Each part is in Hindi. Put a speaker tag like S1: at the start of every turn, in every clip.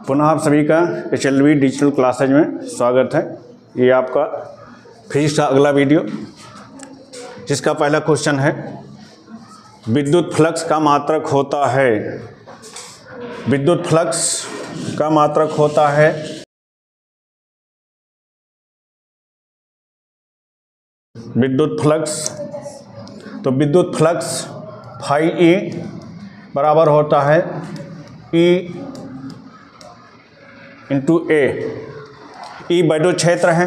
S1: पुनः आप सभी का HLV डिजिटल क्लासेज में स्वागत है। ये आपका फिजिक्स का अगला वीडियो, जिसका पहला क्वेश्चन है विद्युत फ्लक्स का मात्रक होता है। विद्युत फ्लक्स का मात्रक होता है विद्युत फ्लक्स फाई ई बराबर होता है E इंटू ए। ई वैद्युत क्षेत्र है,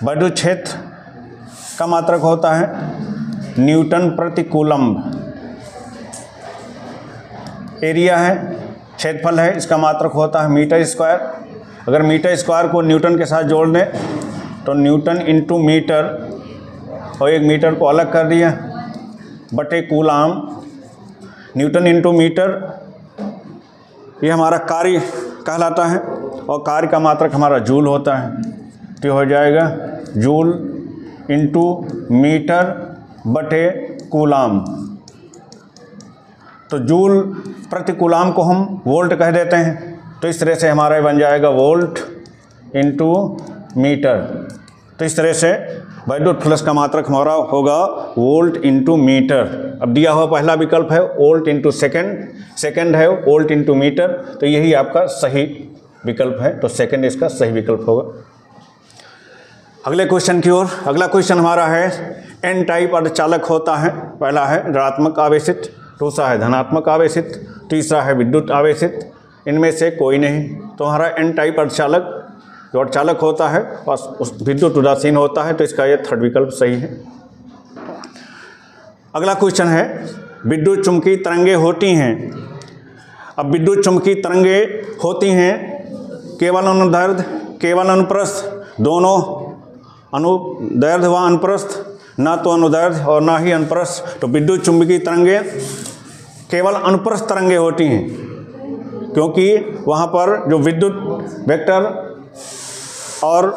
S1: वैद्युत क्षेत्र का मात्रक होता है न्यूटन प्रति कूलम्ब। एरिया है, क्षेत्रफल है, इसका मात्रक होता है मीटर स्क्वायर। अगर मीटर स्क्वायर को न्यूटन के साथ जोड़ दें तो न्यूटन इंटू मीटर, और एक मीटर को अलग कर दिया, बटे कूलम्ब। न्यूटन इंटू मीटर ये हमारा कार्य कहलाता है, और कार्य का मात्रक हमारा जूल होता है। तो ये हो जाएगा जूल इंटू मीटर बटे कूलम्ब। तो जूल प्रति कूलम्ब को हम वोल्ट कह देते हैं, तो इस तरह से हमारा बन जाएगा वोल्ट इंटू मीटर। तो इस तरह से वैद्युत फ्लक्स का मात्रक हमारा होगा वोल्ट इंटू मीटर। अब दिया हुआ पहला विकल्प है वोल्ट इंटू सेकेंड है वोल्ट इंटू मीटर, तो यही आपका सही विकल्प है। तो सेकेंड इसका सही विकल्प होगा। अगले क्वेश्चन की ओर। अगला क्वेश्चन हमारा है एन टाइप अर्धचालक होता है। पहला है ऋणात्मक आवेशित, दूसरा है धनात्मक आवेशित, तीसरा है विद्युत आवेशित। इनमें से कोई नहीं। तो हमारा एन टाइप अर्धचालक जो अर्धचालक होता है और उस विद्युत उदासीन होता है, तो इसका ये थर्ड विकल्प सही है। अगला क्वेश्चन है विद्युत चुंबकीय तरंगे होती हैं। अब विद्युत चुंबकीय तरंगे होती हैं केवल अनुदैर्ध्य केवल अनुप्रस्थ, दोनों अनुदैर्ध्य व अनुप्रस्थ, ना तो अनुदैर्ध्य और ना ही अनुप्रस्थ। तो विद्युत चुंबकीय तरंगे केवल अनुप्रस्थ तरंगे होती हैं, क्योंकि वहाँ पर जो विद्युत वेक्टर और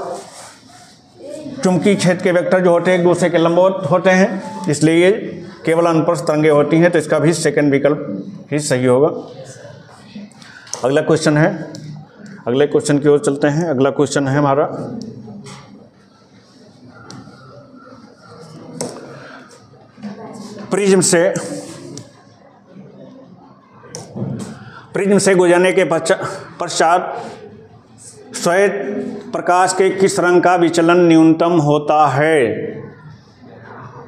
S1: चुंबकीय क्षेत्र के वेक्टर जो होते हैं एक दूसरे के लंबवत होते हैं, इसलिए ये केवल अनुप्रस्थ तरंगे होती हैं। तो इसका भी सेकंड विकल्प ही सही होगा। अगला क्वेश्चन है, अगले क्वेश्चन की ओर चलते हैं। अगला क्वेश्चन है हमारा प्रिज्म से गुजरने के पश्चात श्वेत प्रकाश के किस रंग का विचलन न्यूनतम होता है।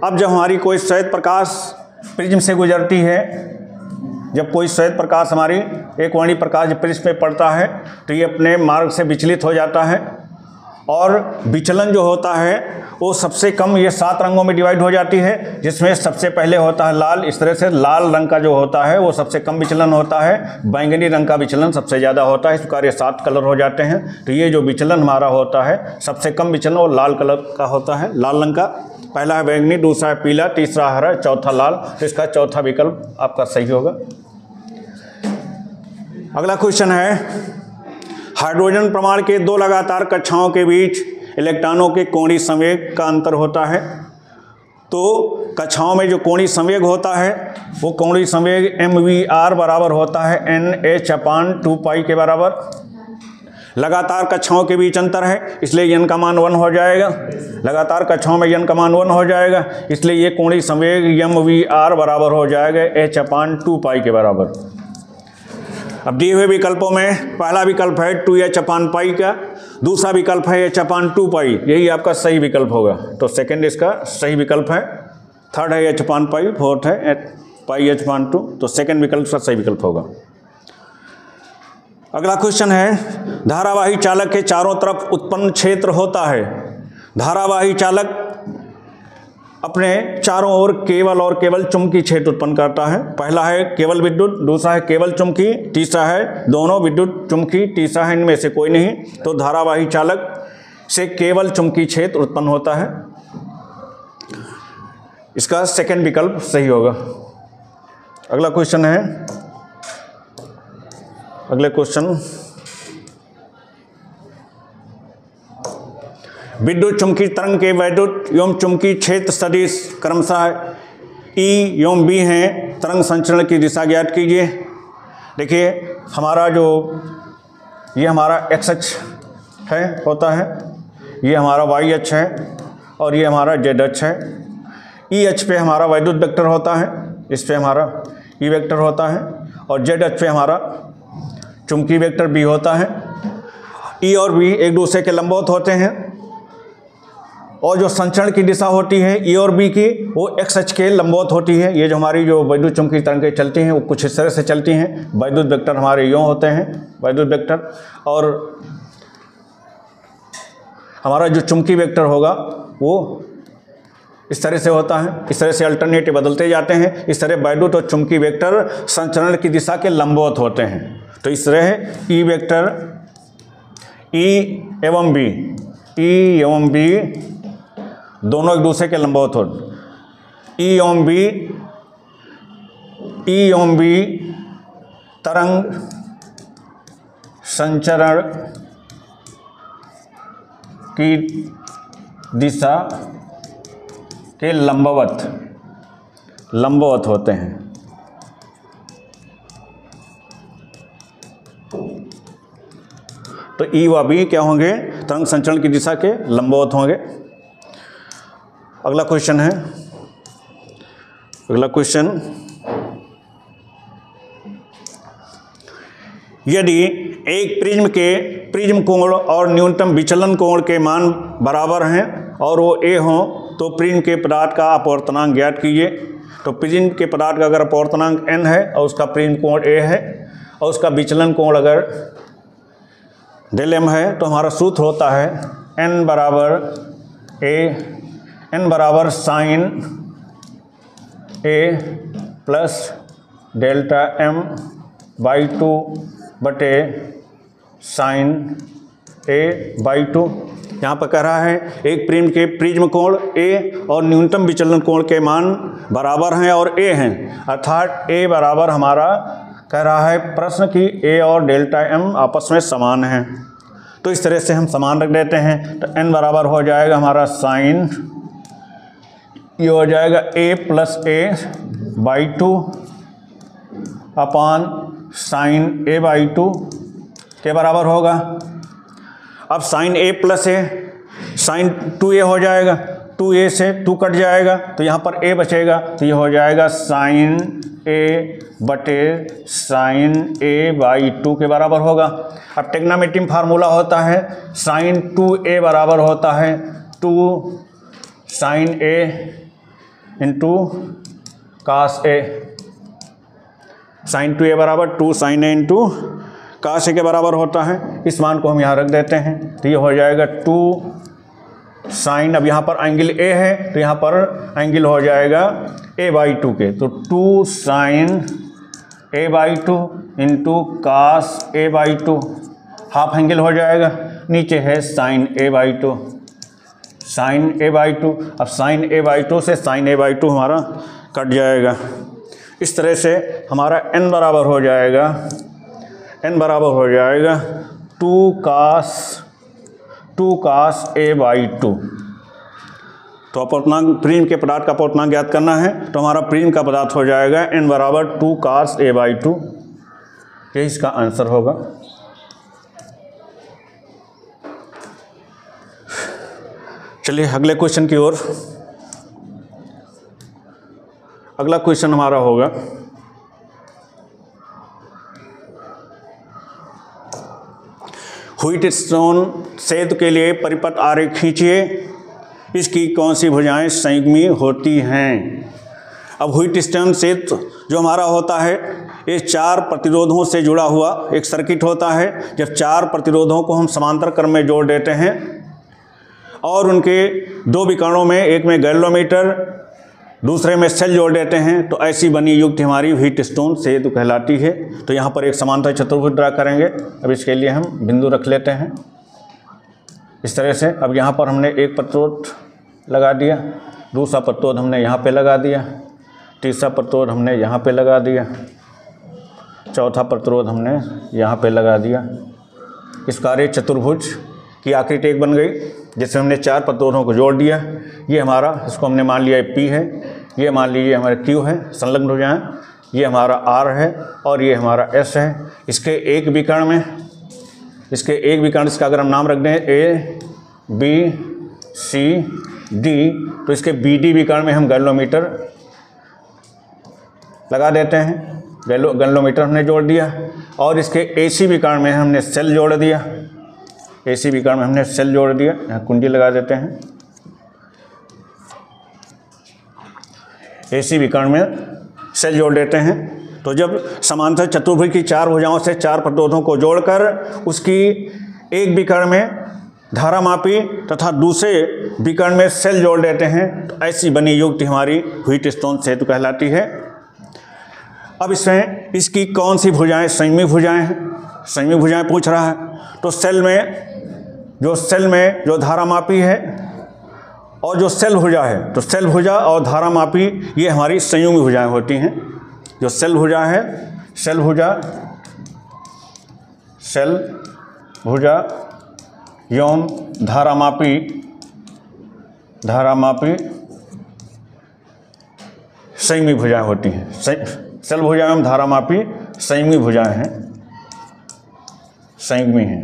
S1: अब जब हमारी कोई श्वेत प्रकाश प्रिज्म से गुजरती है, जब कोई श्वेत प्रकाश हमारी एक वर्णी प्रकाश प्रिज्म पे पड़ता है, तो ये अपने मार्ग से विचलित हो जाता है, और विचलन जो होता है वो सबसे कम ये 7 रंगों में डिवाइड हो जाती है, जिसमें सबसे पहले होता है लाल। इस तरह से लाल रंग का जो होता है वो सबसे कम विचलन होता है, बैंगनी रंग का विचलन सबसे ज़्यादा होता है। इस प्रकार ये 7 कलर हो जाते हैं। तो ये जो विचलन हमारा होता है सबसे कम विचलन वो लाल कलर का होता है, लाल रंग का। पहला है बैंगनी, दूसरा है पीला, तीसरा हरा, चौथा लाल। तो इसका चौथा विकल्प आपका सही होगा। अगला क्वेश्चन है हाइड्रोजन परमाणु के 2 लगातार कक्षाओं के बीच इलेक्ट्रॉनों के कोणीय संवेग का अंतर होता है। तो कक्षाओं में जो कोणीय संवेग होता है वो कोणीय संवेग mvr बराबर होता है nh/2π के बराबर। लगातार कक्षाओं के बीच अंतर है, इसलिए n का मान 1 हो जाएगा। लगातार कक्षाओं में n का मान 1 हो जाएगा, इसलिए ये कोणीय संवेग mvr बराबर हो जाएगा h/2π के बराबर। अब दिए हुए विकल्पों में पहला विकल्प है 2h/π का, दूसरा विकल्प है h/2π। यही आपका सही विकल्प होगा। तो सेकंड इसका सही विकल्प है। थर्ड है h/π, फोर्थ है πh/2। तो सेकंड विकल्प का सही विकल्प होगा। अगला क्वेश्चन है धारावाही चालक के चारों तरफ उत्पन्न क्षेत्र होता है। धारावाही चालक अपने चारों ओर केवल और केवल चुंबकीय क्षेत्र उत्पन्न करता है। पहला है केवल विद्युत, दूसरा है केवल चुंबकीय, तीसरा है दोनों विद्युत चुंबकीय, तीसरा है इनमें से कोई नहीं। तो धारावाही चालक से केवल चुंबकीय क्षेत्र उत्पन्न होता है। इसका सेकंड विकल्प सही होगा। अगला क्वेश्चन है, अगले क्वेश्चन विद्युत चुंबकीय तरंग के वैद्युत एवं चुंबकीय क्षेत्र सदिश क्रमशः ई एवं बी हैं। तरंग संचरण की दिशा ज्ञात कीजिए। देखिए हमारा जो ये हमारा एक्स अक्ष है होता है, ये हमारा वाई अक्ष है और ये हमारा जेड अक्ष है। ई अक्ष पे हमारा वैद्युत वेक्टर होता है, इस पे हमारा ई वेक्टर होता है और जेड अक्ष पे हमारा चुंबकीय वेक्टर बी होता है। ई और बी एक दूसरे के लंबवत होते हैं और जो संचरण की दिशा होती है ई और बी की वो एक्स अक्ष के लंबवत होती है। ये जो हमारी जो वैद्युत चुंबकीय तरंगें चलती हैं वो कुछ इस तरह से चलती हैं। वैद्युत वेक्टर हमारे यूँ होते हैं, वैद्युत वेक्टर, और हमारा जो चुंबकीय वेक्टर होगा वो इस तरह से होता है। इस तरह से अल्टरनेटिव बदलते जाते हैं। इस तरह वैद्युत और चुंबकीय वेक्टर संचरण की दिशा के लंबवत होते हैं। तो इस तरह ई वेक्टर ई एवं बी दोनों एक दूसरे के लंबवत होते। ई एवं बी तरंग संचरण की दिशा के लंबवत होते हैं। तो ई व बी क्या होंगे? तरंग संचरण की दिशा के लंबवत होंगे। अगला क्वेश्चन है, यदि एक प्रिज्म कोण और न्यूनतम विचलन कोण के मान बराबर हैं और वो ए हों तो प्रिज्म के पदार्थ का अपवर्तनांक ज्ञात कीजिए। तो प्रिज्म के पदार्थ का अगर अपवर्तनांक n है और उसका प्रिज्म कोण a है और उसका विचलन कोण अगर डेल m है तो हमारा सूत्र होता है n बराबर sine a plus delta m by 2 बटे साइन a बाई 2। यहाँ पर कह रहा है एक प्रिज्म कोण a और न्यूनतम विचलन कोण के मान बराबर हैं और a हैं, अर्थात a बराबर हमारा कह रहा है प्रश्न की a और डेल्टा m आपस में समान हैं। तो इस तरह से हम समान रख देते हैं। तो n बराबर हो जाएगा हमारा साइन, ये हो जाएगा a plus a by 2 upon sine a by 2 के बराबर होगा। अब sine a plus a sine 2a हो जाएगा, 2a से 2 कट जाएगा तो यहाँ पर a बचेगा, तो ये हो जाएगा साइन a बटे साइन a बाई 2 के बराबर होगा। अब ट्रिग्नोमेट्री फार्मूला होता है साइन 2a बराबर होता है 2 sine a into cos a। Sine 2a बराबर 2 sine a into cos a के बराबर होता है। इस मान को हम यहाँ रख देते हैं तो ये हो जाएगा 2 साइन, अब यहाँ पर एंगल a है तो यहाँ पर एंगल हो जाएगा a बाई 2 के, तो 2 sine a by 2 into cos a by 2 half angle हो जाएगा। नीचे है sine a by 2, sine a by 2। अब साइन a बाई 2 से साइन a बाई 2 हमारा कट जाएगा। इस तरह से हमारा n बराबर हो जाएगा 2 कास a बाई 2। तो अपवर्तनांक प्रिज्म के पदार्थ का अपवर्तनांक ज्ञात करना है तो हमारा प्रिज्म का पदार्थ हो जाएगा n बराबर 2 कास a बाई 2। ये इसका आंसर होगा। चलिए अगले क्वेश्चन की ओर। अगला क्वेश्चन हमारा होगा व्हीटस्टोन सेतु के लिए परिपथ आरेख खींचिए, इसकी कौन सी भुजाएं संयुग्मी होती हैं। अब व्हीटस्टोन सेतु जो हमारा होता है ये 4 प्रतिरोधों से जुड़ा हुआ एक सर्किट होता है। जब 4 प्रतिरोधों को हम समांतर क्रम में जोड़ देते हैं और उनके 2 विकर्णों में, एक में गैल्वेनोमीटर दूसरे में सेल जोड़ देते हैं तो ऐसी बनी युक्ति हमारी व्हीटस्टोन सेतु कहलाती है। तो यहाँ पर एक समांतर चतुर्भुज ड्रा करेंगे। अब इसके लिए हम बिंदु रख लेते हैं इस तरह से। अब यहाँ पर हमने एक प्रतिरोध लगा दिया, दूसरा प्रतिरोध हमने यहाँ पे लगा दिया, तीसरा प्रतिरोध हमने यहाँ पे लगा दिया, चौथा प्रतिरोध हमने यहाँ पे लगा दिया। इस कार्य चतुर्भुज की आकृति एक बन गई जिसमें हमने 4 प्रतिरोधों को जोड़ दिया। ये हमारा, इसको हमने मान लिया P है, ये मान लीजिए हमारा Q है, संलग्न हो जाए, ये हमारा R है और ये हमारा S है। इसके एक विकर्ण में इसके एक विकर्ण इसका अगर हम नाम रख दें ए बी सी डी, तो इसके बी डी विकर्ण में हम गैलोमीटर लगा देते हैं, गैलोमीटर हमने जोड़ दिया। और इसके ए सी विकर्ण में हमने सेल जोड़ दिया, ए सी विकर्ण में हमने सेल जोड़ दिया, यहाँ कुंडी लगा देते हैं। ए सी विकर्ण में सेल जोड़ देते हैं। तो जब समांतर चतुर्भुज की चार भुजाओं से चार प्रतिरोधों को जोड़कर उसकी एक विकर्ण में धारामापी तथा दूसरे विकर्ण में सेल जोड़ देते हैं, तो ऐसी बनी युक्ति हमारी व्हीटस्टोन सेतु कहलाती है। अब इसमें इसकी कौन सी भुजाएं संयुग्मी भुजाएं हैं, संयुग्मी भुजाएं पूछ रहा है। तो सेल में जो धारामापी है और जो सेल भुजा है, तो सेल भुजा और धारामापी ये हमारी संयुग्मी भुजाएं होती हैं। जो सेल भुजा है, सेल भुजा एवं धारामापी संयुग्मी भुजाएं होती हैं। सेल भुजा एवं धारामापी संयुग्मी भुजाएं हैं, संयुग्मी हैं।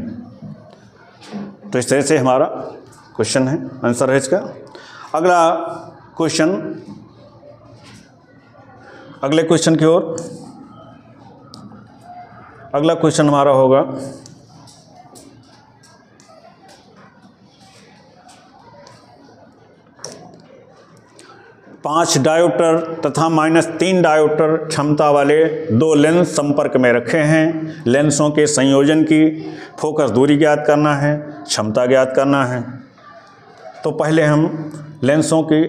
S1: तो इस तरह से हमारा क्वेश्चन है, आंसर है इसका। अगला क्वेश्चन, अगले क्वेश्चन की ओर। अगला क्वेश्चन हमारा होगा 5 डायोप्टर तथा -3 डायोप्टर क्षमता वाले 2 लेंस संपर्क में रखे हैं। लेंसों के संयोजन की फोकस दूरी ज्ञात करना है, क्षमता ज्ञात करना है। तो पहले हम लेंसों की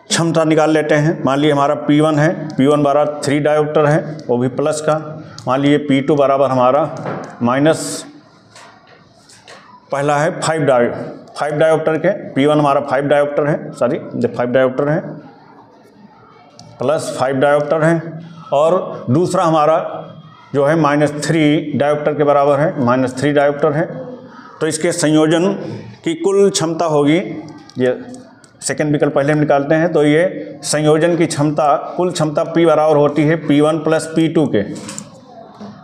S1: क्षमता निकाल लेते हैं। मान लीजिए हमारा P1 है, P1 बराबर 3 डायोप्टर है, वो भी प्लस का। मान लीजिए P2 बराबर हमारा माइनस, पहला है 5 डायोप्टर के, P1 हमारा 5 डायोप्टर है, 5 डायोप्टर है, प्लस 5 डायोप्टर है। और दूसरा हमारा जो है -3 डायोप्टर के बराबर है, -3 डायोप्टर है। तो इसके संयोजन की कुल क्षमता होगी, ये सेकेंड विकल्प पहले हम निकालते हैं। तो ये संयोजन की क्षमता, कुल क्षमता P बराबर होती है P1 प्लस P2 के,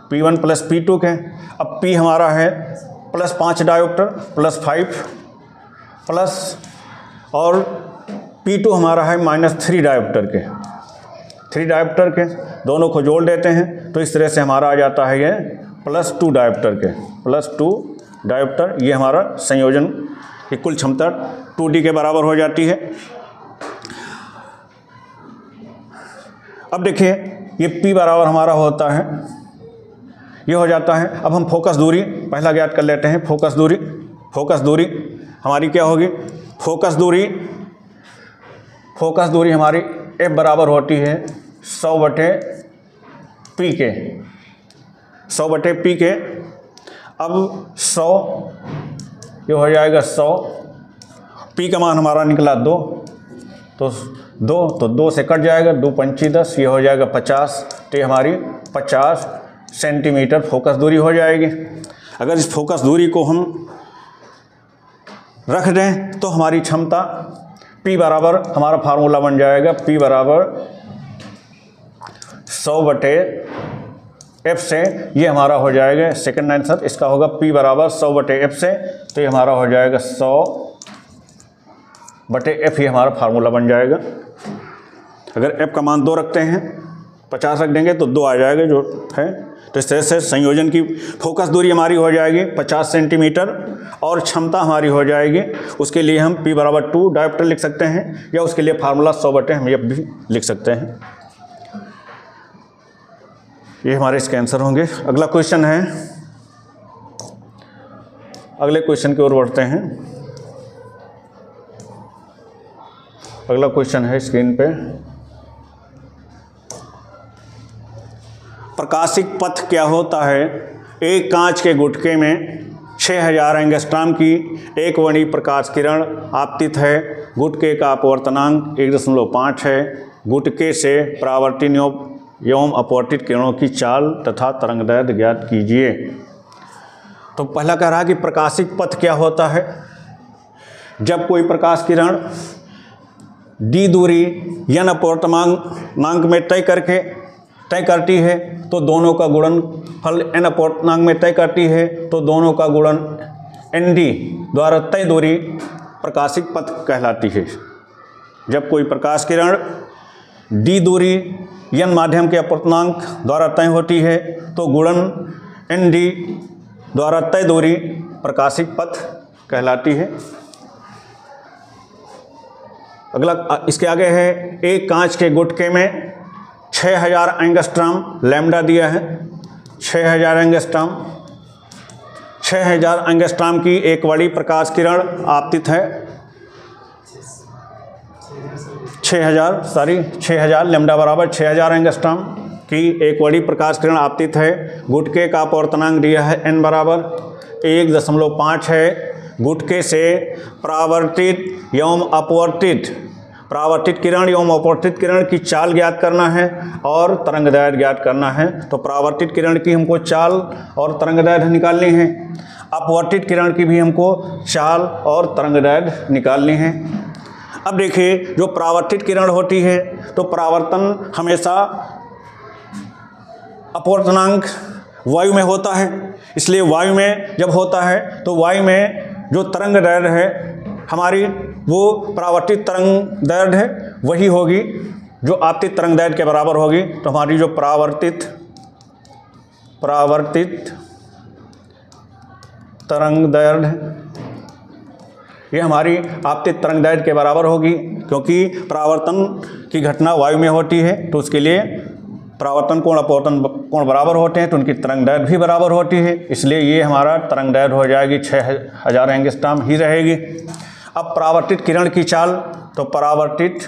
S1: P1 प्लस P2 के। अब P हमारा है प्लस 5 डायोप्टर प्लस 5 प्लस, और P2 हमारा है -3 डायोप्टर के, 3 डायोप्टर के, दोनों को जोड़ देते हैं। तो इस तरह से हमारा आ जाता है ये +2 डायोप्टर के, +2 डायोप्टर। ये हमारा संयोजन की कुल क्षमता 2D के बराबर हो जाती है। अब देखिए ये P बराबर हमारा होता है, ये हो जाता है। अब हम फोकस दूरी पहला ज्ञात कर लेते हैं। फोकस दूरी हमारी क्या होगी? फोकस दूरी हमारी F बराबर होती है 100/P के, 100/P के। अब 100 ये हो जाएगा 100, P का मान हमारा निकला 2, तो 2 से कट जाएगा, 2 पंची 10, ये हो जाएगा 50। तो ये हमारी 50 सेंटीमीटर फोकस दूरी हो जाएगी। अगर इस फोकस दूरी को हम रख दें तो हमारी क्षमता P बराबर, हमारा फार्मूला बन जाएगा P बराबर 100/F से, ये हमारा हो जाएगा सेकंड आंसर। इसका होगा P बराबर 100/F से, तो ये हमारा हो जाएगा 100/F, ये हमारा फार्मूला बन जाएगा। अगर F का मान 2 रखते हैं, 50 रख देंगे तो 2 आ जाएगा जो है। तो इस तरह से संयोजन की फोकस दूरी हमारी हो जाएगी 50 सेंटीमीटर, और क्षमता हमारी हो जाएगी, उसके लिए हम P बराबर 2 डायोप्टर लिख सकते हैं, या उसके लिए फार्मूला 100/F भी लिख सकते हैं। ये हमारे इसके आंसर होंगे। अगला क्वेश्चन है, अगले क्वेश्चन की ओर बढ़ते हैं। अगला क्वेश्चन है स्क्रीन पे, प्रकाशिक पथ क्या होता है? एक कांच के गुटके में 6000 एंगस्ट्रॉम की एक वर्णी प्रकाश किरण आपतित है। गुटके का अपवर्तनांक 1.5 है। गुटके से परावर्तित एवं अपवर्तित किरणों की चाल तथा तरंगदैर्घ्य ज्ञात कीजिए। तो पहला कह रहा है कि प्रकाशिक पथ क्या होता है? जब कोई प्रकाश किरण d दूरी n अपवर्तनांक में तय करके तय करती है तो दोनों का गुणनफल n अपूर्णांक में तय करती है तो दोनों का गुणन ND द्वारा तय दूरी प्रकाशिक पथ कहलाती है। जब कोई प्रकाश किरण d दूरी n माध्यम के अपूर्णांक द्वारा तय होती है तो गुणन ND द्वारा तय दूरी प्रकाशिक पथ कहलाती है। अगला इसके आगे है, एक कांच के गुटके में 6000 एंगस्ट्रॉम लैम्डा दिया है। 6000 एंगस्ट्रॉम 6000 एंगस्ट्रॉम की एक बड़ी प्रकाश किरण आपतित है। 6000 लैम्डा बराबर 6000 एंगस्ट्रॉम की एक बड़ी प्रकाश किरण आपतित है। गुटके का अपवर्तनांक दिया है n बराबर 1.5 है। गुटके से परावर्तित एवं किरण एवं अपवर्तित किरण की चाल ज्ञात करना है और तरंगदैर्घ्य ज्ञात करना है। तो परावर्तित किरण की हमको चाल और तरंगदैर्घ्य निकालनी है, अपवर्तित किरण की भी हमको चाल और तरंगदैर्घ्य निकालनी है। अब देखिए, जो परावर्तित किरण होती है तो परावर्तन हमेशा अपवर्तनांक वायु में होता है, इसलिए वायु में जब होता है तो वायु में जो तरंगदैर्घ्य है हमारी, वो परावर्तित तरंगदैर्घ्य है वही होगी जो आपतित तरंगदैर्घ्य के बराबर होगी। तो हमारी जो परावर्तित तरंगदैर्घ्य ये हमारी आपतित तरंगदैर्घ्य के बराबर होगी, क्योंकि परावर्तन की घटना वायु में होती है तो उसके लिए परावर्तन कोण अपवर्तन कोण बराबर होते हैं तो उनकी तरंगदैर्घ्य भी बराबर होती है, इसलिए ये हमारा तरंगदैर्घ्य हो जाएगी 6000 एंगस्ट्रॉम ही रहेगी। अब परावर्तित किरण की चाल, तो परावर्तित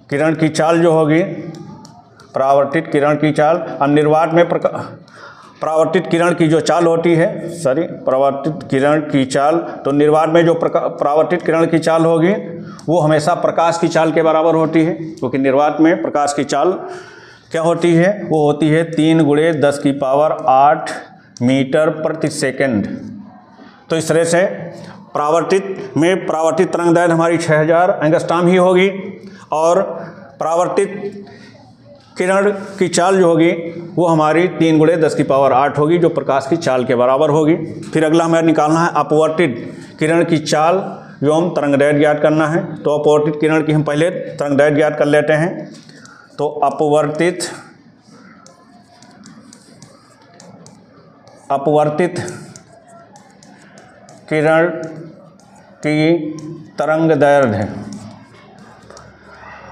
S1: किरण की चाल जो होगी, परावर्तित किरण की चाल, अब निर्वात में परावर्तित किरण की जो चाल होती है, परावर्तित किरण की चाल, तो निर्वात में जो परावर्तित किरण की चाल होगी वो हमेशा प्रकाश की चाल के बराबर होती है, क्योंकि निर्वात में प्रकाश की चाल क्या होती है, वो होती है 3 × 10⁸ मीटर प्रति सेकंड। तो इस तरह से परावर्तित तरंगदैर्घ्य हमारी 6000 एंगस्ट्रॉम ही होगी और परावर्तित किरण की चाल जो होगी वो हमारी 3 × 10⁸ होगी, जो प्रकाश की चाल के बराबर होगी। फिर अगला हमें निकालना है अपवर्तित किरण की चाल एवं तरंगदैर्घ्य ज्ञात करना है। तो अपवर्तित किरण की हम पहले तरंगदैर्घ्य ज्ञात कर लेते हैं। तो अपवर्तित किरण की तरंगदैर्घ्य,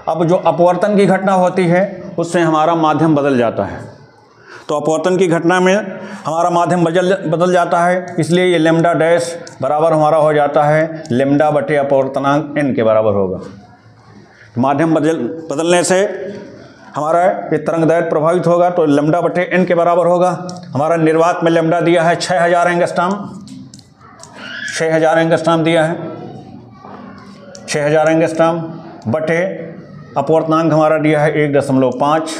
S1: अब जो अपवर्तन की घटना होती है उससे हमारा माध्यम बदल जाता है, तो अपवर्तन की घटना में हमारा माध्यम बदल जाता है, इसलिए ये लैम्डा डैश बराबर हमारा हो जाता है लैम्डा बटे अपवर्तनांक n के बराबर होगा। माध्यम बदलने से हमारा ये तरंगदैर्घ्य प्रभावित होगा, तो लैम्डा बटे n के बराबर होगा। हमारा निर्वात में लैम्डा दिया है 6000 एंगस्ट्रॉम, 6000 एंगस्ट्रॉम दिया है, 6000 एंगस्ट्रॉम बटे अपवर्तनांक हमारा दिया है 1.5।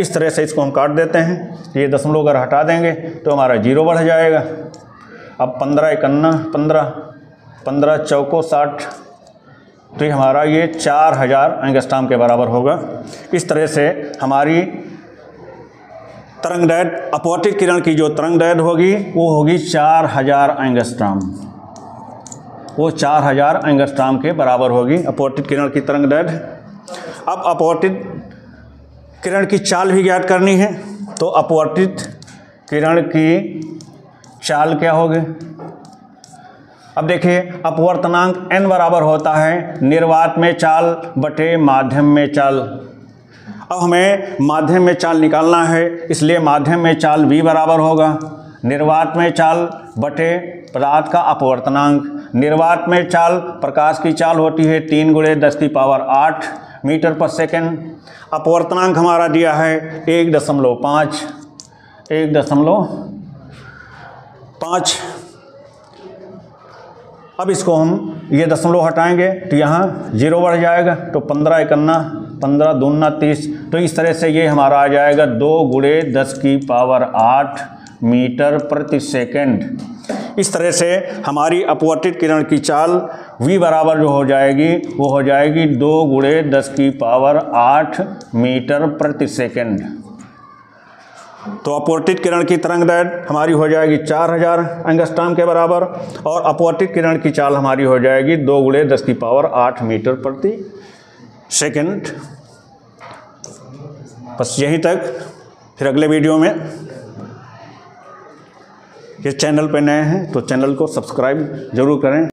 S1: इस तरह से इसको हम काट देते हैं, ये दशमलव अगर हटा देंगे तो हमारा 0 बढ़ जाएगा। अब 15 × 15 चौको 60, तो ये हमारा ये 4000 एंगस्ट्रॉम के बराबर होगा। इस तरह से हमारी तरंगदैर्घ्य, अपवर्तित किरण की जो तरंगदैर्घ्य होगी वो होगी 4000 एंगस्ट्रॉम, वो 4000 एंगस्ट्रॉम के बराबर होगी अपवर्तित किरण की तरंगदैर्घ्य। अब अपवर्तित किरण की चाल भी ज्ञात करनी है, तो अपवर्तित किरण की चाल क्या होगी। अब देखिए, अपवर्तनांक n बराबर होता है निर्वात में चाल बटे माध्यम में चाल। अब हमें माध्यम में चाल निकालना है, इसलिए माध्यम में चाल v बराबर होगा निर्वात में चाल बटे पदार्थ का अपवर्तनांक। निर्वात में चाल, प्रकाश की चाल होती है 3 × 10⁸ मीटर पर सेकेंड। अपवर्तनांक हमारा दिया है 1.5। अब इसको हम ये दशमलव हटाएंगे तो यहाँ 0 बढ़ जाएगा, तो 15 × 15 दूना 30। तो इस तरह से ये हमारा आ जाएगा 2 × 10⁸ मीटर प्रति सेकेंड। इस तरह से हमारी अपवर्तित किरण की चाल v बराबर जो हो जाएगी वो हो जाएगी 2 × 10⁸ मीटर प्रति सेकंड। तो अपवर्तित किरण की तरंग दैर्ध्य हमारी हो जाएगी 4000 एंगस्ट्रॉम के बराबर और अपवर्तित किरण की चाल हमारी हो जाएगी 2 × 10⁸ मीटर प्रति सेकंड। बस यहीं तक। फिर अगले वीडियो में, ये चैनल पे नए हैं तो चैनल को सब्सक्राइब जरूर करें।